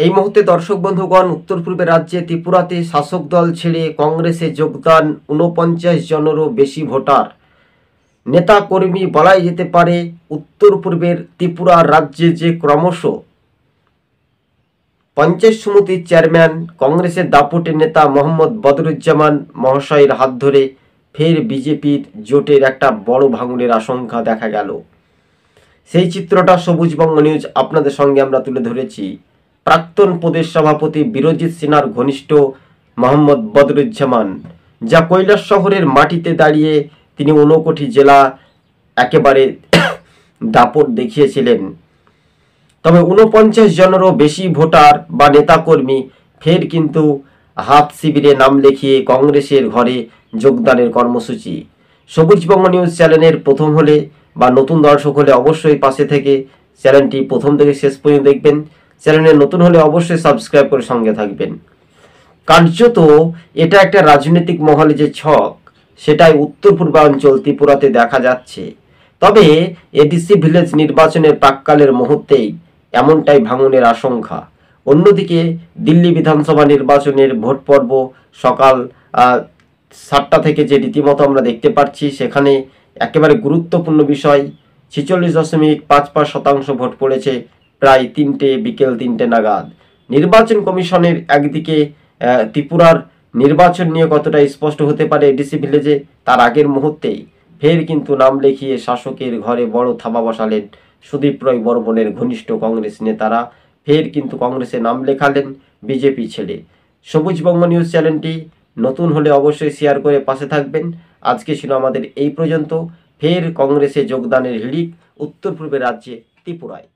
এই মুহূর্তে দর্শক বন্ধুগণ, উত্তর পূর্বের রাজ্যে ত্রিপুরাতে শাসক দল ছেড়ে কংগ্রেসে যোগদান ৪৯ জনেরও বেশি ভোটার। নেতা কর্মী বলাই যেতে পারে উত্তর পূর্বের ত্রিপুরা রাজ্যে যে ক্রমশ পঞ্চায়েত সমিতির চেয়ারম্যান কংগ্রেসের দাপুটে নেতা মোহাম্মদ বদরুজ্জামান মহাশয়ের হাত ধরে ফের বিজেপির জোটের একটা বড় ভাঙনের আশঙ্কা দেখা গেল। সেই চিত্রটা সবুজবঙ্গ নিউজ আপনাদের সঙ্গে আমরা তুলে ধরেছি। প্রাক্তন প্রদেশ সভাপতি বীরজিৎ সিনহার ঘনিষ্ঠ মোহাম্মদ বদরুজ্জামান যা কৈলাস শহরের মাটিতে দাঁড়িয়ে তিনি ঊনকোটি জেলা একেবারে দাপট দেখিয়েছিলেন। তবে ৪৯ জনেরও বেশি ভোটার বা নেতাকর্মী ফের কিন্তু হাত শিবিরে নাম লিখিয়ে কংগ্রেসের ঘরে যোগদানের কর্মসূচি। সবুজবঙ্গ নিউজ চ্যানেলের প্রথম হলে বা নতুন দর্শক হলে অবশ্যই পাশে থেকে চ্যানেলটি প্রথম থেকে শেষ পর্যন্ত দেখবেন। চ্যানেলে নতুন হলে অবশ্যই সাবস্ক্রাইব করে সঙ্গে থাকবেন। কার্যত এটা একটা রাজনৈতিক মহলে যে ছক, সেটাই উত্তর পূর্বাঞ্চল ত্রিপুরাতে দেখা যাচ্ছে। তবে এডিসি ভিলেজ নির্বাচনের প্রাক্কালের মুহূর্তেই এমনটাই ভাঙনের আশঙ্কা। অন্যদিকে দিল্লি বিধানসভা নির্বাচনের ভোট পর্ব সকাল 7টা থেকে যে রীতিমতো আমরা দেখতে পাচ্ছি, সেখানে একেবারে গুরুত্বপূর্ণ বিষয় 46.55% ভোট পড়েছে প্রায় বিকেল 3টে নাগাদ। নির্বাচন কমিশনের একদিকে ত্রিপুরার নির্বাচন নিয়ে কতটা স্পষ্ট হতে পারে এডিসি ভিলেজে, তার আগের মুহূর্তেই ফের কিন্তু নাম লিখিয়ে শাসকের ঘরে বড় থাবা বসালেন সুদীপ রায় বর্মনের ঘনিষ্ঠ কংগ্রেস নেতারা। ফের কিন্তু কংগ্রেসে নাম লেখালেন বিজেপি ছেড়ে। সবুজবঙ্গ নিউজ চ্যানেলটি নতুন হলে অবশ্যই শেয়ার করে পাশে থাকবেন। আজকে ছিল আমাদের এই পর্যন্ত। ফের কংগ্রেসে যোগদানের হিড়িক উত্তর পূর্বের রাজ্যে ত্রিপুরায়।